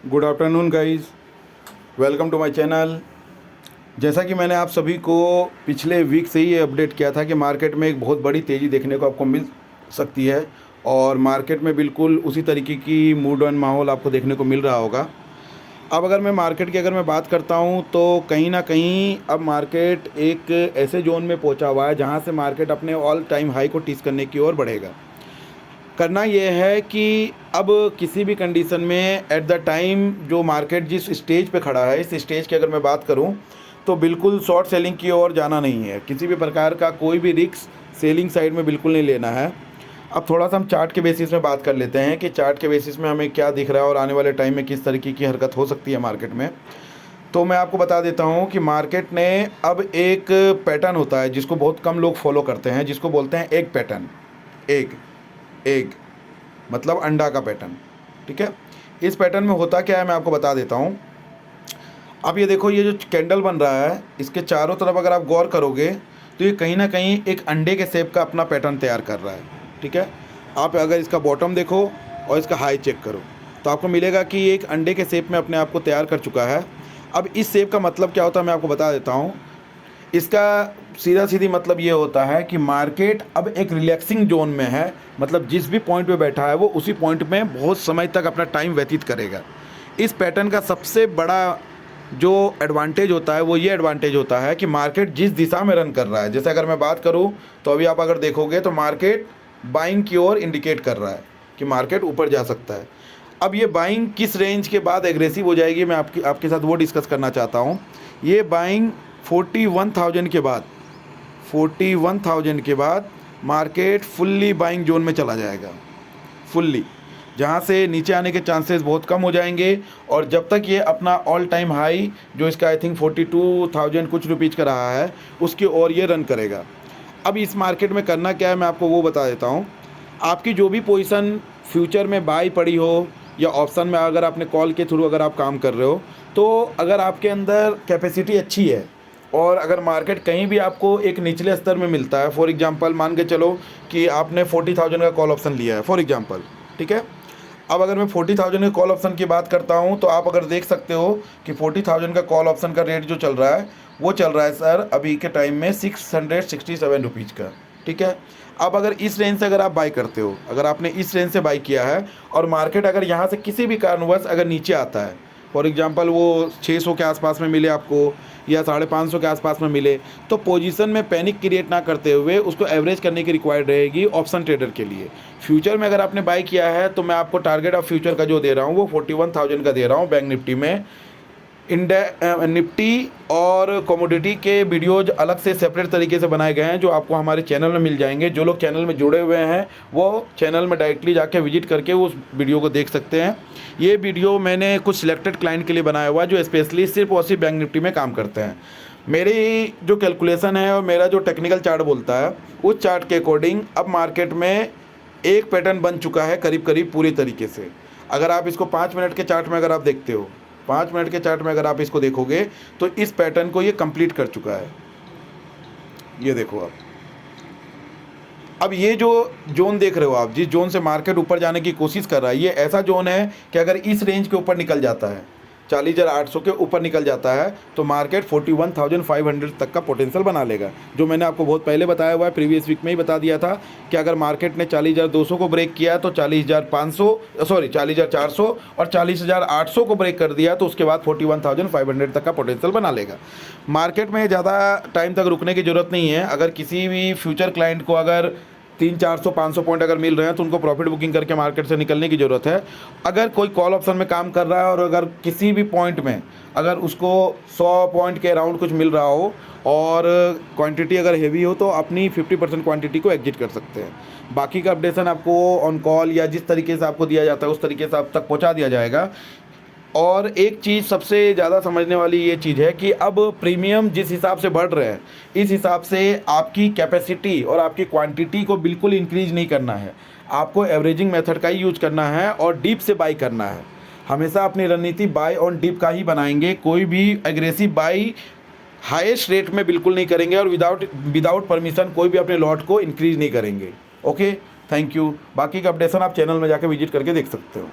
Good afternoon guys, welcome to my channel. जैसा कि मैंने आप सभी को पिछले वीक से ही ये अपडेट किया था कि मार्केट में एक बहुत बड़ी तेज़ी देखने को आपको मिल सकती है और मार्केट में बिल्कुल उसी तरीके की मूड एंड माहौल आपको देखने को मिल रहा होगा। अब अगर मैं मार्केट की बात करता हूँ तो कहीं ना कहीं अब मार्केट एक ऐसे जोन में पहुँचा हुआ है जहाँ से मार्केट अपने ऑल टाइम हाई को टीज करने की ओर बढ़ेगा। करना ये है कि अब किसी भी कंडीशन में एट द टाइम जो मार्केट जिस स्टेज पे खड़ा है, इस स्टेज की अगर मैं बात करूं तो बिल्कुल शॉर्ट सेलिंग की ओर जाना नहीं है। किसी भी प्रकार का कोई भी रिस्क सेलिंग साइड में बिल्कुल नहीं लेना है। अब थोड़ा सा हम चार्ट के बेसिस में बात कर लेते हैं कि चार्ट के बेसिस में हमें क्या दिख रहा है और आने वाले टाइम में किस तरीके की हरकत हो सकती है मार्केट में। तो मैं आपको बता देता हूं कि मार्केट ने अब एक पैटर्न होता है जिसको बहुत कम लोग फॉलो करते हैं, जिसको बोलते हैं एग पैटर्न। एग एग मतलब अंडा का पैटर्न। ठीक है, इस पैटर्न में होता क्या है मैं आपको बता देता हूँ। अब ये देखो, ये जो कैंडल बन रहा है इसके चारों तरफ अगर आप गौर करोगे तो ये कहीं ना कहीं एक अंडे के शेप का अपना पैटर्न तैयार कर रहा है। ठीक है, आप अगर इसका बॉटम देखो और इसका हाई चेक करो तो आपको मिलेगा कि ये एक अंडे के शेप में अपने आप को तैयार कर चुका है। अब इस शेप का मतलब क्या होता है मैं आपको बता देता हूँ। इसका सीधा सीधी मतलब ये होता है कि मार्केट अब एक रिलैक्सिंग जोन में है, मतलब जिस भी पॉइंट पे बैठा है वो उसी पॉइंट में बहुत समय तक अपना टाइम व्यतीत करेगा। इस पैटर्न का सबसे बड़ा जो एडवांटेज होता है वो ये एडवांटेज होता है कि मार्केट जिस दिशा में रन कर रहा है, जैसे अगर मैं बात करूं तो अभी आप अगर देखोगे तो मार्केट बाइंग की ओर इंडिकेट कर रहा है कि मार्केट ऊपर जा सकता है। अब ये बाइंग किस रेंज के बाद एग्रेसिव हो जाएगी मैं आपके साथ वो डिस्कस करना चाहता हूँ। ये बाइंग 41,000 के बाद 41,000 के बाद मार्केट फुल्ली बाइंग जोन में चला जाएगा, फुल्ली, जहाँ से नीचे आने के चांसेस बहुत कम हो जाएंगे। और जब तक ये अपना ऑल टाइम हाई जो इसका आई थिंक 42,000 कुछ रुपीज़ का रहा है उसकी ओर ये रन करेगा। अब इस मार्केट में करना क्या है मैं आपको वो बता देता हूँ। आपकी जो भी पोजीशन फ्यूचर में बाई पड़ी हो या ऑप्शन में अगर आपने कॉल के थ्रू अगर आप काम कर रहे हो तो अगर आपके अंदर कैपेसिटी अच्छी है और अगर मार्केट कहीं भी आपको एक निचले स्तर में मिलता है, फॉर एग्जांपल मान के चलो कि आपने 40,000 का कॉल ऑप्शन लिया है फॉर एग्जांपल। ठीक है, अब अगर मैं 40,000 के कॉल ऑप्शन की बात करता हूं तो आप अगर देख सकते हो कि 40,000 का कॉल ऑप्शन का रेट जो चल रहा है वो चल रहा है सर अभी के टाइम में 667 रुपीज़ का। ठीक है, अब अगर इस रेंज से अगर आप बाई करते हो, अगर आपने इस रेंज से बाई किया है और मार्केट अगर यहाँ से किसी भी कारणवश अगर नीचे आता है, फॉर एग्जांपल वो 600 के आसपास में मिले आपको या 550 के आसपास में मिले, तो पोजीशन में पैनिक क्रिएट ना करते हुए उसको एवरेज करने की रिक्वायर्ड रहेगी ऑप्शन ट्रेडर के लिए। फ्यूचर में अगर आपने बाई किया है तो मैं आपको टारगेट ऑफ फ्यूचर का जो दे रहा हूँ वो 41,000 का दे रहा हूँ बैंक निफ्टी में। निफ्टी और कमोडिटी के वीडियोज अलग से सेपरेट तरीके से बनाए गए हैं जो आपको हमारे चैनल में मिल जाएंगे। जो लोग चैनल में जुड़े हुए हैं वो चैनल में डायरेक्टली जाके विजिट करके उस वीडियो को देख सकते हैं। ये वीडियो मैंने कुछ सिलेक्टेड क्लाइंट के लिए बनाया हुआ है जो स्पेशली सिर्फ और सिर्फ बैंक निफ्टी में काम करते हैं। मेरी जो कैलकुलेशन है और मेरा जो टेक्निकल चार्ट बोलता है उस चार्ट के अकॉर्डिंग अब मार्केट में एक पैटर्न बन चुका है करीब करीब पूरी तरीके से। अगर आप इसको 5 मिनट के चार्ट में अगर आप देखते हो, 5 मिनट के चार्ट में अगर आप इसको देखोगे तो इस पैटर्न को ये कंप्लीट कर चुका है। ये देखो आप, अब ये जो जोन देख रहे हो आप, जिस जोन से मार्केट ऊपर जाने की कोशिश कर रहा है, ये ऐसा जोन है कि अगर इस रेंज के ऊपर निकल जाता है, 40,800 के ऊपर निकल जाता है तो मार्केट 41,500 तक का पोटेंशियल बना लेगा। जो मैंने आपको बहुत पहले बताया हुआ है, प्रीवियस वीक में ही बता दिया था कि अगर मार्केट ने 40,200 को ब्रेक किया तो 40,400 और 40,800 को ब्रेक कर दिया तो उसके बाद 41,500 तक का पोटेंशियल बना लेगा। मार्केट में ज़्यादा टाइम तक रुकने की ज़रूरत नहीं है। अगर किसी भी फ्यूचर क्लाइंट को अगर 300-400-500 पॉइंट अगर मिल रहे हैं तो उनको प्रॉफिट बुकिंग करके मार्केट से निकलने की ज़रूरत है। अगर कोई कॉल ऑप्शन में काम कर रहा है और अगर किसी भी पॉइंट में अगर उसको 100 पॉइंट के अराउंड कुछ मिल रहा हो और क्वांटिटी अगर हेवी हो तो अपनी 50% क्वांटिटी को एग्जिट कर सकते हैं। बाकी का अपडेशन आपको ऑन कॉल या जिस तरीके से आपको दिया जाता है उस तरीके से आप तक पहुँचा दिया जाएगा। और एक चीज़ सबसे ज़्यादा समझने वाली ये चीज़ है कि अब प्रीमियम जिस हिसाब से बढ़ रहे हैं इस हिसाब से आपकी कैपेसिटी और आपकी क्वांटिटी को बिल्कुल इंक्रीज नहीं करना है। आपको एवरेजिंग मेथड का ही यूज करना है और डीप से बाई करना है। हमेशा अपनी रणनीति बाई ऑन डीप का ही बनाएंगे। कोई भी एग्रेसिव बाई हाईएस्ट रेट में बिल्कुल नहीं करेंगे और विदाउट परमिशन कोई भी अपने लॉट को इंक्रीज नहीं करेंगे। Okay, thank you. बाकी का अपडेशन आप चैनल में जाकर विजिट करके देख सकते हो।